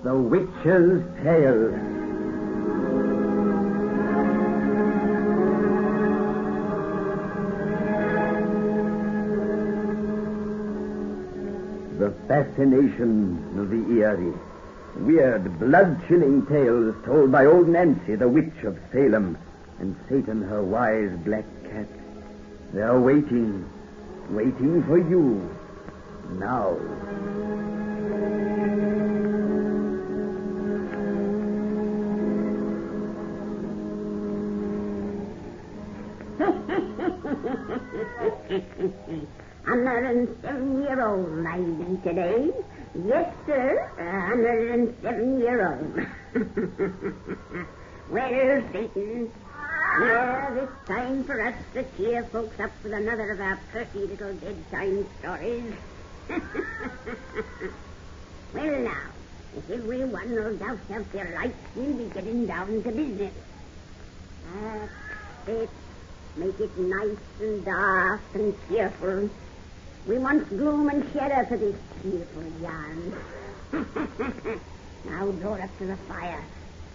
The Witch's Tale. The fascination of the eerie, weird, blood-chilling tales told by old Nancy, the witch of Salem, and Satan, her wise black cat. They're waiting for you, now. I'm 107-year-old I be today. Yes, sir, 107-year-old. Well, Satan, now it's time for us to cheer folks up with another of our pretty little bedtime stories. Well, now, if everyone will douse out their lights, we'll be getting down to business. Make it nice and dark and cheerful. We want gloom and shadow for this cheerful yarn. Now draw up to the fire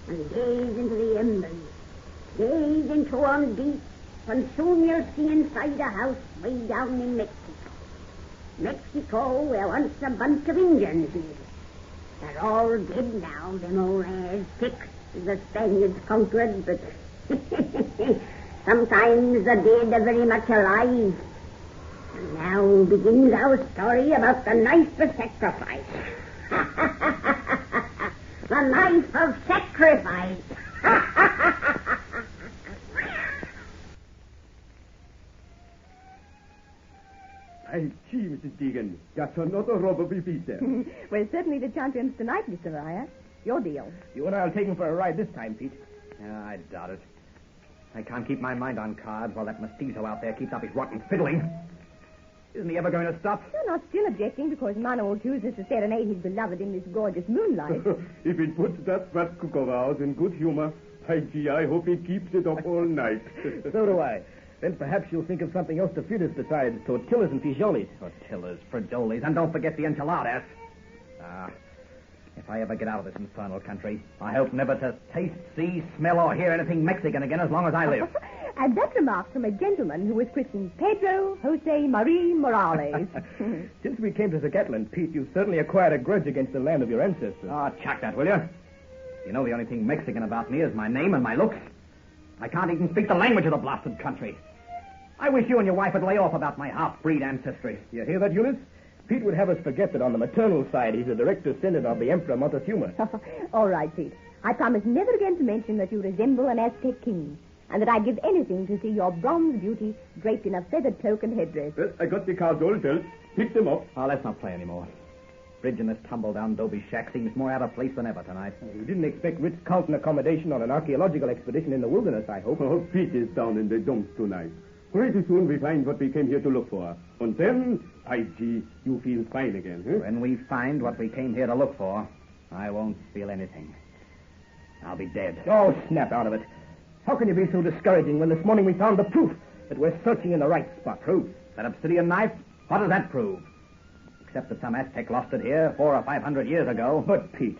and gaze into the embers. Gaze into 'em deep, and soon you'll see inside a house way down in Mexico. Mexico, where once a bunch of Indians lived. They're all dead now, them old Aztecs the Spaniards conquered, but sometimes the dead are very much alive. And now begins our story about the knife of sacrifice. The knife of sacrifice. I see, Mrs. Deegan. Just another robbery beat there. Well, certainly the champions tonight, Mr. Ryer. Your deal. You and I'll take him for a ride this time, Pete. I doubt it. I can't keep my mind on cards while that mestizo out there keeps up his rotten fiddling. Isn't he ever going to stop? You're not still objecting because Manol chooses to serenade his beloved in this gorgeous moonlight. If it puts that fat cook of ours in good humor, I hope he keeps it up all night. So do I. Then perhaps you'll think of something else to feed us besides tortillas and frijoles. Tortillas, frijoles, and don't forget the enchiladas. If I ever get out of this infernal country, I hope never to taste, see, smell, or hear anything Mexican again as long as I live. And that remark from a gentleman who was christened Pedro Jose Marie Morales. Since we came to Zacatlan, Pete, you've certainly acquired a grudge against the land of your ancestors. Oh, chuck that, will you? You know the only thing Mexican about me is my name and my looks. I can't even speak the language of the blasted country. I wish you and your wife would lay off about my half-breed ancestry. You hear that, Eunice? Pete would have us forget that on the maternal side he's a direct descendant of the Emperor Montezuma. All right, Pete. I promise never again to mention that you resemble an Aztec king, and that I'd give anything to see your bronze beauty draped in a feathered cloak and headdress. Well, I got the car's old belt. Pick them up. Oh, let's not play anymore. Bridge in this tumble-down Dobie shack seems more out of place than ever tonight. You didn't expect Ritz-Carlton accommodation on an archaeological expedition in the wilderness, I hope. Oh, Pete is down in the dumps tonight. Pretty soon we find what we came here to look for. And then, you feel fine again, huh? When we find what we came here to look for, I won't feel anything. I'll be dead. Oh, snap out of it. How can you be so discouraging when this morning we found the proof that we're searching in the right spot? Proof? That obsidian knife? What does that prove? Except that some Aztec lost it here 400 or 500 years ago. But, Pete,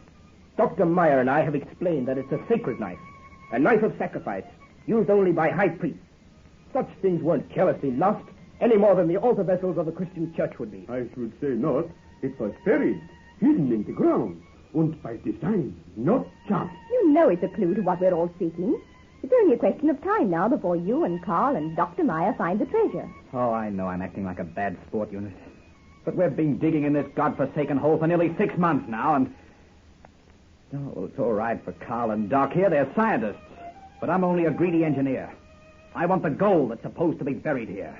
Dr. Meyer and I have explained that it's a sacred knife. A knife of sacrifice, used only by high priests. Such things weren't carelessly lost, any more than the altar vessels of the Christian church would be. I should say not. It was buried, hidden in the ground, and by design, not chance. You know it's a clue to what we're all seeking. It's only a question of time now before you and Carl and Dr. Meyer find the treasure. Oh, I know I'm acting like a bad sport, Eunice. But we've been digging in this godforsaken hole for nearly 6 months now, and... Oh, it's all right for Carl and Doc here. They're scientists. But I'm only a greedy engineer. I want the gold that's supposed to be buried here.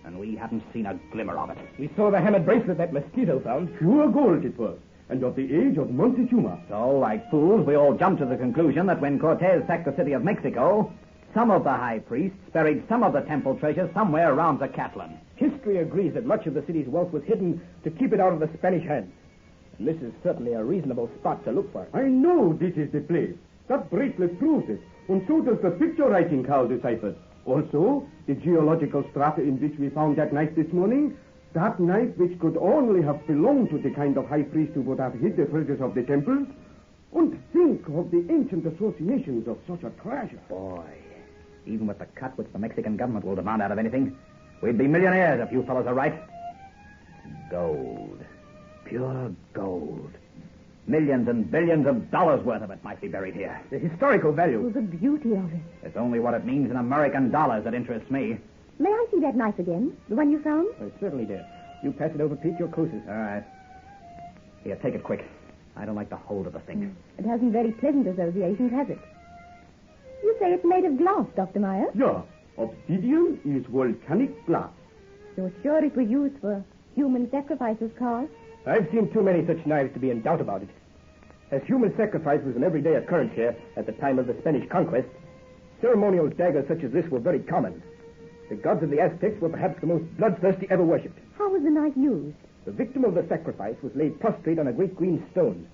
And we haven't seen a glimmer of it. We saw the hammered bracelet that mosquito found. Pure gold it was. And of the age of Montezuma. So, like fools, we all jumped to the conclusion that when Cortez sacked the city of Mexico, some of the high priests buried some of the temple treasures somewhere around Zacatlan. History agrees that much of the city's wealth was hidden to keep it out of the Spanish hands. And this is certainly a reasonable spot to look for. I know this is the place. That bracelet proves it. And so does the picture writing Carl deciphered. Also, the geological strata in which we found that knife this morning, that knife which could only have belonged to the kind of high priest who would have hid the treasures of the temples, And think of the ancient associations of such a treasure. Boy, even with the cut which the Mexican government will demand out of anything, we'd be millionaires if you fellows are right. Gold. Pure gold. Millions and billions of dollars worth of it might be buried here. The historical value. Oh, the beauty of it. It's only what it means in American dollars that interests me. May I see that knife again? The one you found? I certainly did. You pass it over, Pete. You're closest. All right. Here, take it quick. I don't like the hold of the thing. It hasn't very pleasant associations, has it? You say it's made of glass, Dr. Meyer? Yeah. Obsidian is volcanic glass. You're sure it was used for human sacrifices, Carl? I've seen too many such knives to be in doubt about it. As human sacrifice was an everyday occurrence here at the time of the Spanish conquest, ceremonial daggers such as this were very common. The gods of the Aztecs were perhaps the most bloodthirsty ever worshipped. How was the knife used? The victim of the sacrifice was laid prostrate on a great green stone,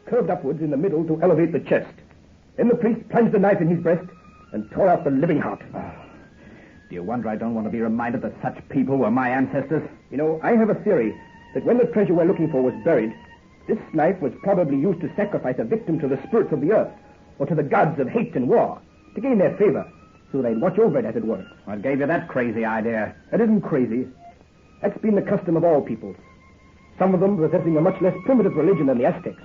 curved upwards in the middle to elevate the chest. Then the priest plunged the knife in his breast and tore out the living heart. Do you wonder I don't want to be reminded that such people were my ancestors? You know, I have a theory that when the treasure we're looking for was buried, this knife was probably used to sacrifice a victim to the spirits of the earth, or to the gods of hate and war, to gain their favor, so they'd watch over it, as it were. What gave you that crazy idea? That isn't crazy. That's been the custom of all peoples. Some of them possessing a much less primitive religion than the Aztecs.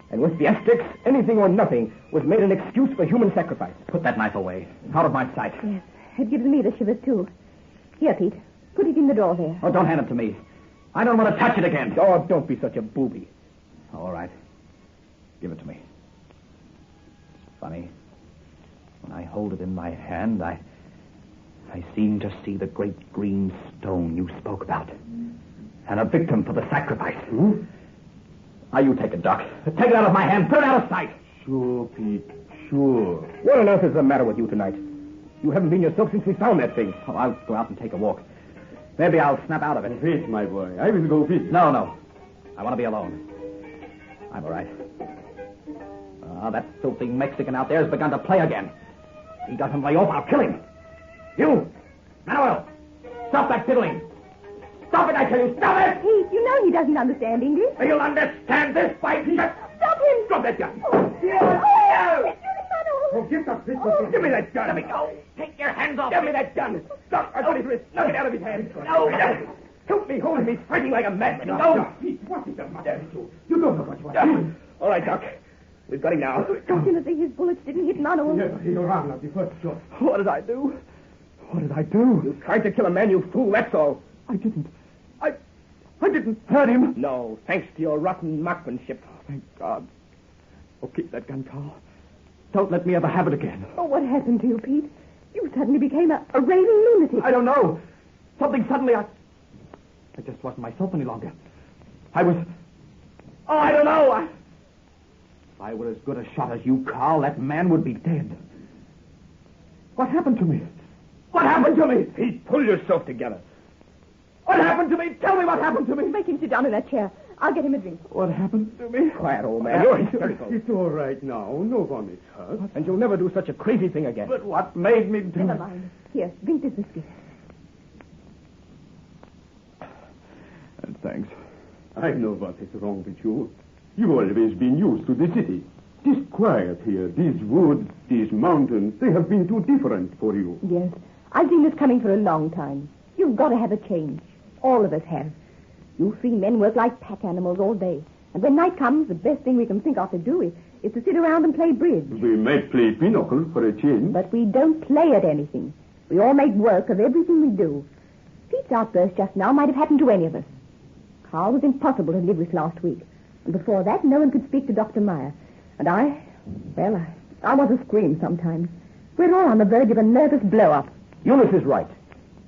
And with the Aztecs, anything or nothing was made an excuse for human sacrifice. Put that knife away. Out of my sight. Yes, it gives me the shivers, too. Here, Pete. Put it in the drawer there. Oh, don't hand it to me. I don't want to touch it again. Oh, don't be such a booby. All right. Give it to me. It's funny. When I hold it in my hand, I seem to see the great green stone you spoke about. And a victim for the sacrifice. Hmm? Now, you take it, Doc. Take it out of my hand. Put it out of sight. Sure, Pete. Sure. What on earth is the matter with you tonight? You haven't been yourself since we found that thing. Oh, I'll go out and take a walk. Maybe I'll snap out of it. Wait, my boy. I will go with you. No. I want to be alone. I'm all right. That filthy Mexican out there has begun to play again. If he doesn't lay off, I'll kill him. You! Manuel! Stop that fiddling! Stop it, I tell you! Stop it! Pete, you know he doesn't understand English. You'll understand this, by Pete! Stop him! Drop that gun! Oh, give that pistol. Oh, give me that gun! Let me go! Take your hands off! Give me that gun! Stop! I've got his wrist. Knock it out of his hand. No! Help me hold him. He's fighting like a madman. No. Pete, what is the matter with you? You don't know what you are doing. All right, Doc. We've got him now. Fortunately, his bullets didn't hit Manuel. Yes, your arm at the first shot. What did I do? What did I do? You tried to kill a man, you fool, that's all. I didn't hurt him. No, thanks to your rotten marksmanship. Thank God. Oh, keep that gun, Carl. Don't let me ever have it again. Oh, what happened to you, Pete? You suddenly became a raving lunatic. I don't know. Something suddenly, I just wasn't myself any longer. I was... Oh, I don't know. If I were as good a shot as you, Carl, that man would be dead. What happened to me? What happened to me? Pete, pull yourself together. What happened to me? Tell me what happened to me. Make him sit down in that chair. I'll get him a drink. What happened to me? Quiet, old man. You're hysterical. It's all right now. No one is hurt. And you'll never do such a crazy thing again. But what made me do... Never mind. Here, drink this whiskey. Thanks. I know what is wrong with you. You've always been used to the city. This quiet here, these woods, these mountains, they have been too different for you. Yes. I've seen this coming for a long time. You've got to have a change. All of us have. You three men work like pack animals all day. And when night comes, the best thing we can think of to do is to sit around and play bridge. We might play pinochle for a change. But we don't play at anything. We all make work of everything we do. Pete's outburst just now might have happened to any of us. Carl was impossible to live with last week. And before that, no one could speak to Dr. Meyer. And I was a scream sometimes. We're all on the verge of a nervous blow-up. Eunice is right.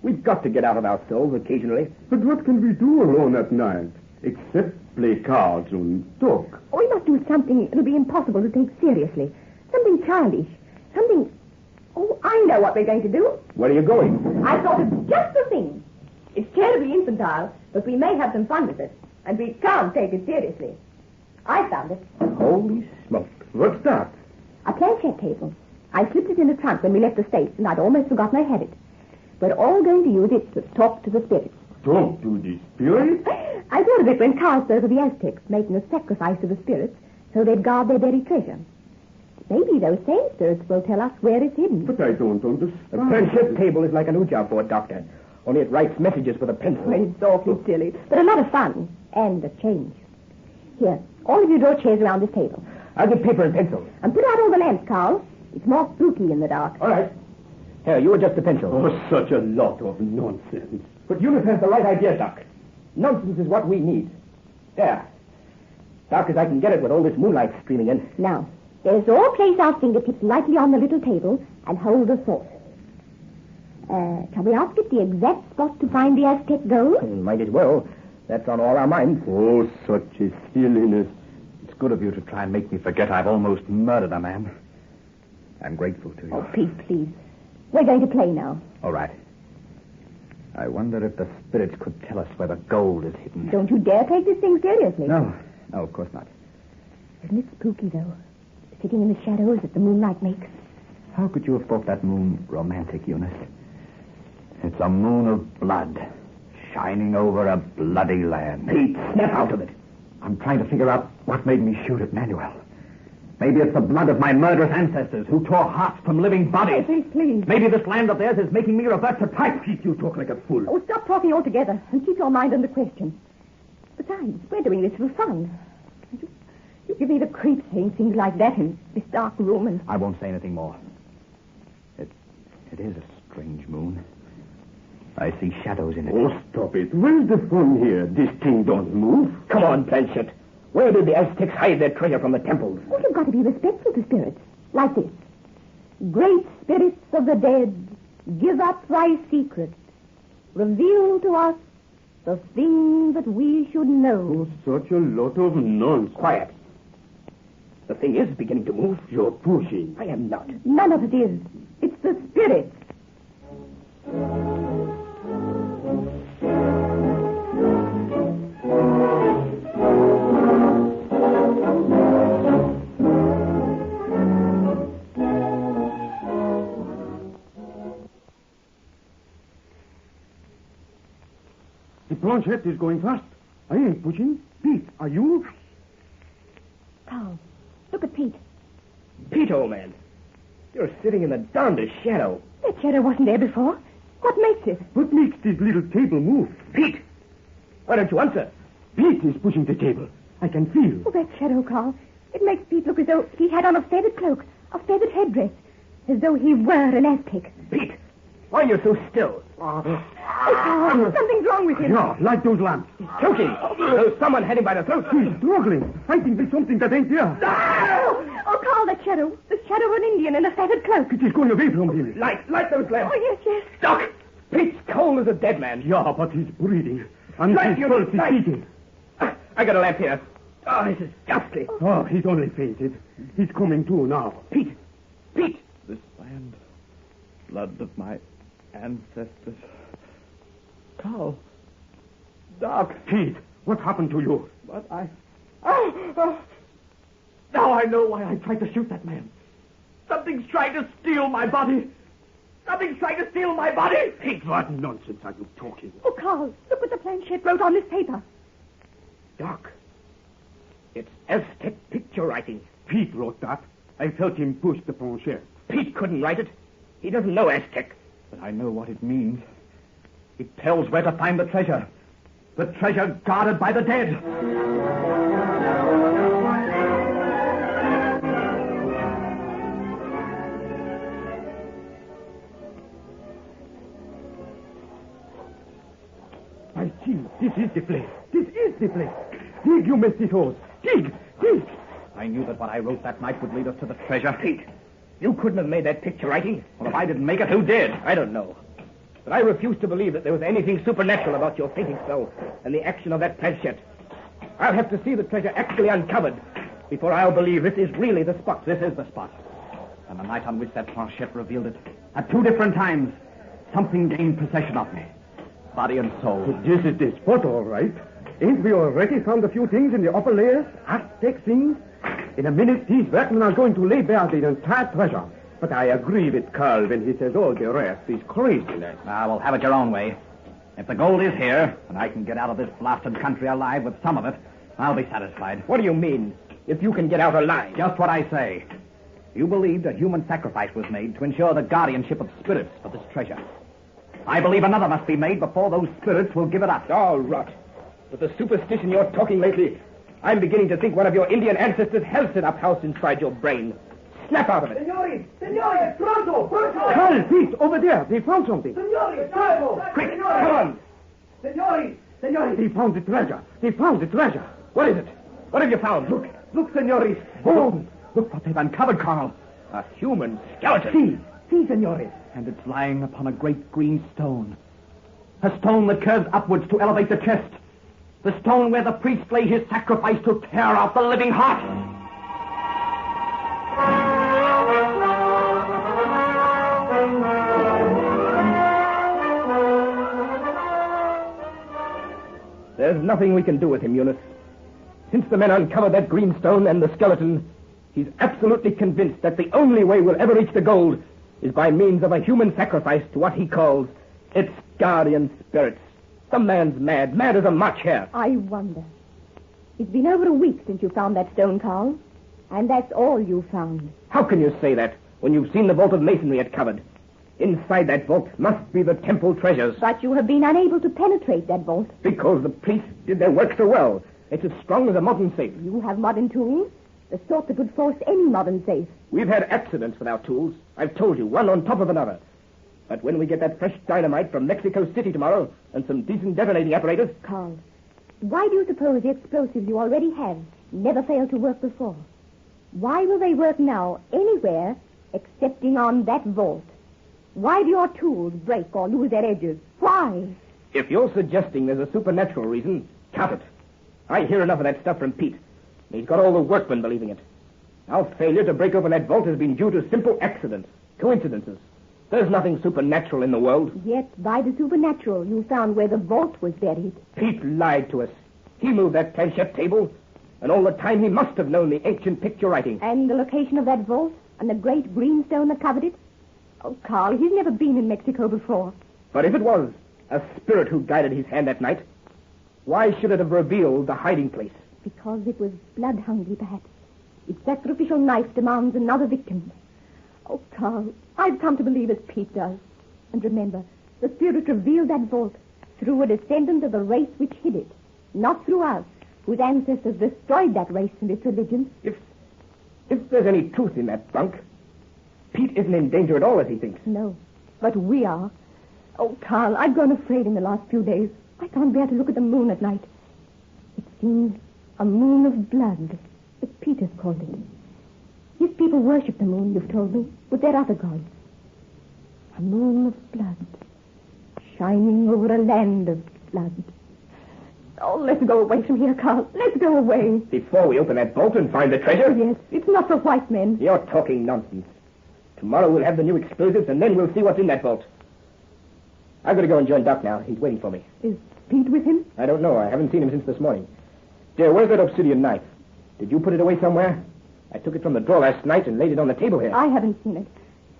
We've got to get out of ourselves occasionally. But what can we do alone at night? Except play cards and talk. We must do something it'll be impossible to take seriously. Something childish. Something... Oh, I know what we're going to do. Where are you going? I thought of just the thing. It's terribly infantile, but we may have some fun with it. And we can't take it seriously. I found it. Holy smoke. What's that? A planchette table. I slipped it in the trunk when we left the States, and I'd almost forgotten I had it. We're all going to use it to talk to the spirits. Talk to the spirits? I thought of it when Carl spoke of the Aztecs making a sacrifice to the spirits so they'd guard their buried treasure. Maybe those same spirits will tell us where it's hidden. But I don't understand. A planchette table is like an Ouija board, Doctor. Only it writes messages with a pencil. Well, it's awfully silly, but a lot of fun. And a change. Here, all of you draw chairs around this table. I'll get paper and pencil. And put out all the lamps, Carl. It's more spooky in the dark. All right. Here, you adjust the pencil. Oh, such a lot of nonsense. But Eunice has the right idea, Doc. Nonsense is what we need. There. Dark as I can get it with all this moonlight streaming in. Now, let us all place our fingertips lightly on the little table and hold a thought. Shall we ask it the exact spot to find the Aztec gold? Might as well. That's on all our minds. Oh, such a silliness. It's good of you to try and make me forget I've almost murdered a man. I'm grateful to you. Oh, Pete, please. We're going to play now. All right. I wonder if the spirits could tell us where the gold is hidden. Don't you dare take this thing seriously. No, of course not. Isn't it spooky, though? Sitting in the shadows that the moonlight makes. How could you have thought that moon romantic, Eunice? It's a moon of blood, shining over a bloody land. Pete, snap out of it. I'm trying to figure out what made me shoot at Manuel. Maybe it's the blood of my murderous ancestors who tore hearts from living bodies. Oh, please. Maybe this land of theirs is making me revert to type. Pete, you talk like a fool. Oh, stop talking altogether and keep your mind on the question. Besides, we're doing this for fun. You give me the creeps saying things like that in this dark room and... I won't say anything more. It is a strange moon. I see shadows in it. Oh, stop it. Where's the fun here? This thing don't move. Come on, Planchette. Where did the Aztecs hide their treasure from the temples? Oh, you've got to be respectful to spirits. Like this. Great spirits of the dead, give up thy secret. Reveal to us the thing that we should know. Oh, such a lot of nonsense. Quiet. The thing is beginning to move. You're pushing. I am not. None of it is. It's the spirits. The planchette is going fast. I ain't pushing. Pete, are you? Carl, look at Pete. Pete, old man. You're sitting in the darndest shadow. That shadow wasn't there before. What makes it? What makes this little table move? Pete! Why don't you answer? Pete is pushing the table. I can feel. Oh, that shadow, Carl. It makes Pete look as though he had on a feathered cloak, a feathered headdress, as though he were an Aztec. Pete! Why are you so still? Oh, Carl, something's wrong with him. Yeah, light those lamps. Choking. There's someone had him by the throat. He's struggling, fighting with something that ain't there. Oh, Carl, that shadow. The shadow of an Indian in a feathered cloak. It is going away from him. Light those lamps. Oh, yes. Doc! Pete's cold as a dead man. Yeah, but he's breathing. And Light, his pulse is light. beating. I got a lamp here. Oh, this is ghastly. Oh, he's only fainted. He's coming to now. Pete! This land, blood of my ancestors. Carl. Doc. Pete, what happened to you? But I... Oh! Now I know why I tried to shoot that man. Something's trying to steal my body. Something's trying to steal my body. Pete, what nonsense are you talking? Oh, Carl, look what the planchette wrote on this paper. Doc, it's Aztec picture writing. Pete wrote that. I felt him push the planchette. Pete couldn't write it. He doesn't know Aztec. But I know what it means. It tells where to find the treasure. The treasure guarded by the dead. I see. This is the place. This is the place. Dig, you mestizos. Dig. I knew that what I wrote that night would lead us to the treasure. Pete, you couldn't have made that picture writing. Well, if I didn't make it, who did? I don't know. But I refuse to believe that there was anything supernatural about your fainting spell and the action of that planchette. I'll have to see the treasure actually uncovered before I'll believe this is really the spot. This is the spot. And the night on which that planchette revealed it, at 2 different times, something gained possession of me. Body and soul. This is the spot, all right. Ain't we already found a few things in the upper layers? Aztec things? In a minute, these workmen are going to lay bare the entire treasure. But I agree with Carl when he says all the rest is craziness. Well, have it your own way. If the gold is here, and I can get out of this blasted country alive with some of it, I'll be satisfied. What do you mean? if you can get out alive. Just what I say. You believed a human sacrifice was made to ensure the guardianship of spirits for this treasure. I believe another must be made before those spirits will give it up. Oh, rot. With the superstition you're talking lately, I'm beginning to think one of your Indian ancestors has set up house inside your brain. Snap out of it. Signori, pronto! Carl, Pete, over there. They found something. Signori, bravo! Quick, come on. Signori! They found the treasure. What is it? What have you found? Look, signori! Bones. Look what they've uncovered, Colonel. A human skeleton. Si, signori. And it's lying upon a great green stone. A stone that curves upwards to elevate the chest. The stone where the priest laid his sacrifice to tear out the living heart. There's nothing we can do with him, Eunice. Since the men uncovered that green stone and the skeleton, he's absolutely convinced that the only way we'll ever reach the gold is by means of a human sacrifice to what he calls its guardian spirits. The man's mad as a March hare. I wonder. It's been over a week since you found that stone, Carl. And that's all you found. How can you say that when you've seen the vault of masonry it covered? Inside that vault must be the temple treasures. But you have been unable to penetrate that vault. Because the priests did their work so well. It's as strong as a modern safe. You have modern tools, the sort that would force any modern safe. We've had accidents with our tools. I've told you, one on top of another. But when we get that fresh dynamite from Mexico City tomorrow and some decent detonating apparatus... Carl, why do you suppose the explosives you already have never failed to work before? Why will they work now anywhere excepting on that vault? Why do your tools break or lose their edges? Why? If you're suggesting there's a supernatural reason, cut it. I hear enough of that stuff from Pete. He's got all the workmen believing it. Our failure to break open that vault has been due to simple accidents, coincidences. There's nothing supernatural in the world. Yet, by the supernatural, you found where the vault was buried. Pete lied to us. He moved that planchette table, and all the time he must have known the ancient picture writing. And the location of that vault, and the great green stone that covered it? Oh, Carl, he's never been in Mexico before. But if it was a spirit who guided his hand that night, why should it have revealed the hiding place? Because it was blood-hungry, perhaps. Its sacrificial knife demands another victim. Oh, Carl, I've come to believe as Pete does. And remember, the spirit revealed that vault through a descendant of the race which hid it, not through us, whose ancestors destroyed that race and its religion. If there's any truth in that bunk, Pete isn't in danger at all as he thinks. No, but we are. Oh, Carl, I've grown afraid in the last few days. I can't bear to look at the moon at night. It seems a moon of blood, as Pete has called it. His people worship the moon, you've told me, with their other gods. A moon of blood, shining over a land of blood. Oh, let's go away from here, Carl. Let's go away. Before we open that vault and find the treasure? Yes, it's not for white men. You're talking nonsense. Tomorrow we'll have the new explosives, and then we'll see what's in that vault. I've got to go and join Doc now. He's waiting for me. Is Pete with him? I don't know. I haven't seen him since this morning. Dear, where's that obsidian knife? Did you put it away somewhere? I took it from the drawer last night and laid it on the table here. I haven't seen it.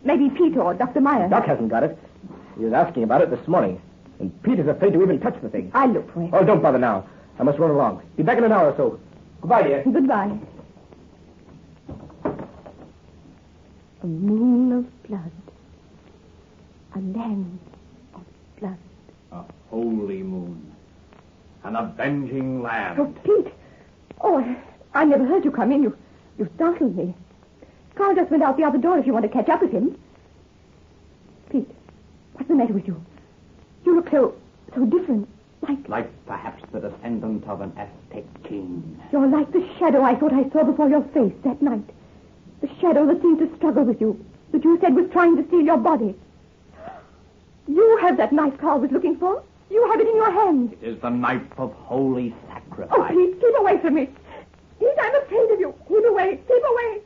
Maybe Pete or Dr. Meyer. Doc hasn't got it. He was asking about it this morning. And Pete is afraid to even touch the thing. I'll look for it. Oh, don't bother now. I must run along. Be back in an hour or so. Goodbye, dear. Goodbye. A moon of blood. A land of blood. A holy moon. An avenging lamb. Oh, Pete. Oh, I never heard you come in. You startled me. Carl just went out the other door if you want to catch up with him. Pete, what's the matter with you? You look so different. Like perhaps the descendant of an Aztec king. You're like the shadow I thought I saw before your face that night. The shadow that seemed to struggle with you, that you said was trying to steal your body. You have that knife Carl was looking for. You have it in your hand. It is the knife of holy sacrifice. Oh, Pete, keep away from me. Pete, I'm afraid of you. Keep away. Keep away.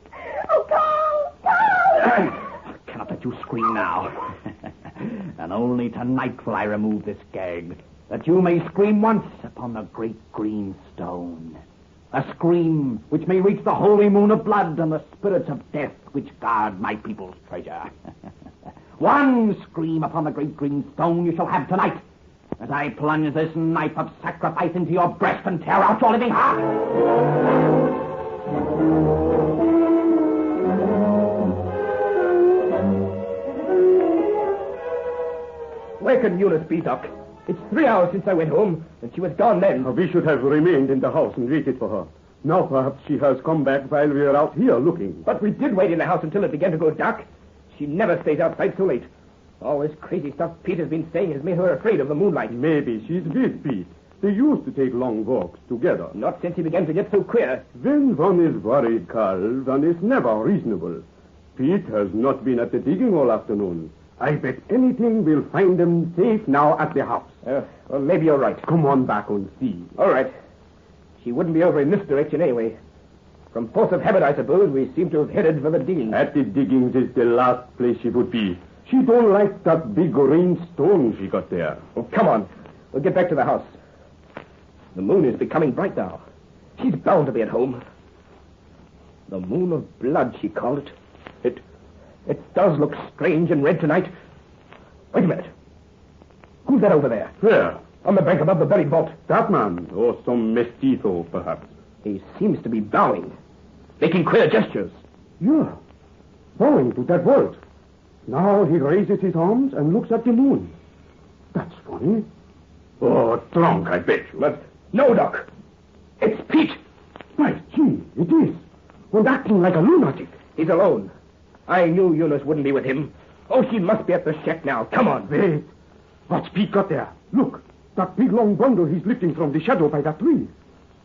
Oh, Carl! Carl! I cannot let you scream now. And only tonight will I remove this gag, that you may scream once upon the great green stone. A scream which may reach the holy moon of blood and the spirits of death which guard my people's treasure. One scream upon the great green stone you shall have tonight, as I plunge this knife of sacrifice into your breast and tear out your living heart. Where can Eunice be, Doc? It's 3 hours since I went home, and she was gone then. We should have remained in the house and waited for her. Now perhaps she has come back while we are out here looking. But we did wait in the house until it began to go dark. She never stays outside so late. All this crazy stuff Pete has been saying has made her afraid of the moonlight. Maybe she's with Pete. They used to take long walks together. Not since he began to get so queer. When one is worried, Carl, one is never reasonable. Pete has not been at the digging all afternoon. I bet anything we'll find them safe now at the house. Well, maybe you're right. Come on back and see. All right. She wouldn't be over in this direction anyway. From force of habit, I suppose, we seem to have headed for the diggings. At the diggings is the last place she would be. She don't like that big green stone she got there. Well, come on. We'll get back to the house. The moon is becoming bright now. She's bound to be at home. The moon of blood, she called it. It does look strange and red tonight. Wait a minute. Who's that over there? Where? On the bank above the buried vault. That man, or some mestizo, perhaps. He seems to be bowing, making queer gestures. Yeah, bowing to that vault. Now he raises his arms and looks at the moon. That's funny. Oh, drunk, I bet you. But no, Doc. It's Pete. By gee, it is. And acting like a lunatic. He's alone. I knew Eunice wouldn't be with him. Oh, she must be at the shack now. Come on. Wait. What's Pete got there? Look, that big long bundle he's lifting from the shadow by that tree.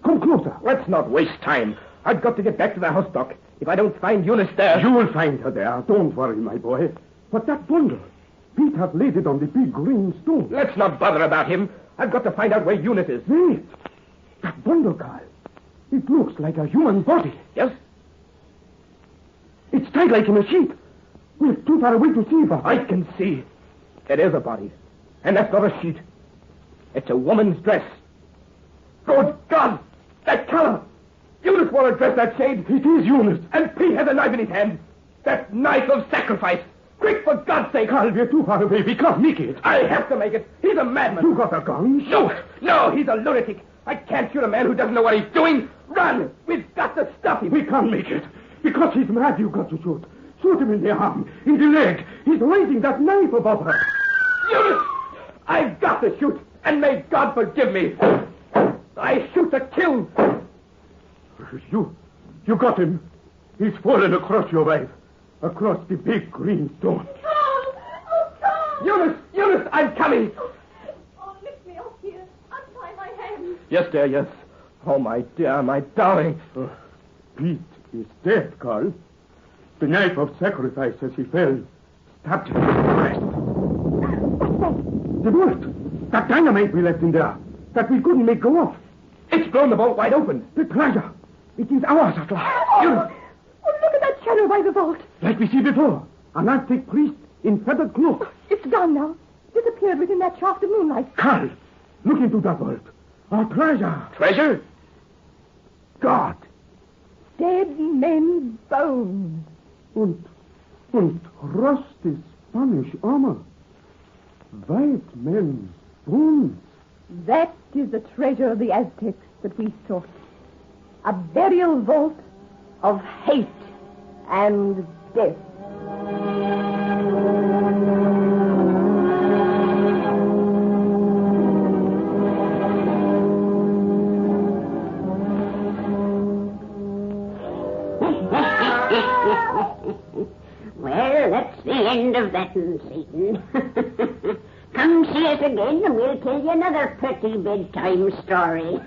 Come closer. Let's not waste time. I've got to get back to the house, Doc. If I don't find Eunice there... You will find her there. Don't worry, my boy. But that bundle, Pete has laid it on the big green stone. Let's not bother about him. I've got to find out where Eunice is. Wait. That bundle, Carl. It looks like a human body. Yes? It's tied like in a sheet. We're too far away to see, but... I can see. It is a body. And that's not a sheet. It's a woman's dress. Good God! That color! Eunice wore a dress that shade. It is Eunice. And Pete has a knife in his hand. That knife of sacrifice. Quick, for God's sake! Carl, we're too far away. We can't make it. I have to make it. He's a madman. You got a gun? Shoot! No, he's a lunatic. I can't shoot a man who doesn't know what he's doing. Run! We've got to stop him. We can't make it. Because he's mad, you got to shoot. Shoot him in the arm, in the leg. He's raising that knife above her. Eunice! I've got to shoot, and may God forgive me. I shoot to kill. You got him. He's fallen across your wife. Across the big green stone. Carl! Oh, Carl! Eunice, I'm coming. Oh, lift me up here. Untie my hands. Yes, dear, yes. Oh, my dear, my darling. Pete is dead, Carl. The knife of sacrifice as he fell stabbed him in the breast. The bullet. That dynamite we left in there. That we couldn't make go off. It's blown the vault wide open. The treasure. It is ours at last. Oh, look at that shadow by the vault. Like we see before. An Aztec priest in feathered cloak. It's gone now. Disappeared within that shaft of moonlight. Carl, look into that vault. Our treasure. Treasure? God. Dead men's bones. Und rusty Spanish armor. White men's bones. That is the treasure of the Aztecs that we sought. A burial vault of hate and death. Well, that's the end of that, Satan. Come see us again and we'll tell you another pretty bedtime story.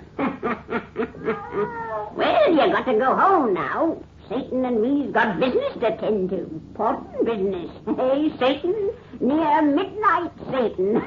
Well, you got to go home now. Satan and me's got business to tend to. Important business. Hey, Satan? Near midnight, Satan.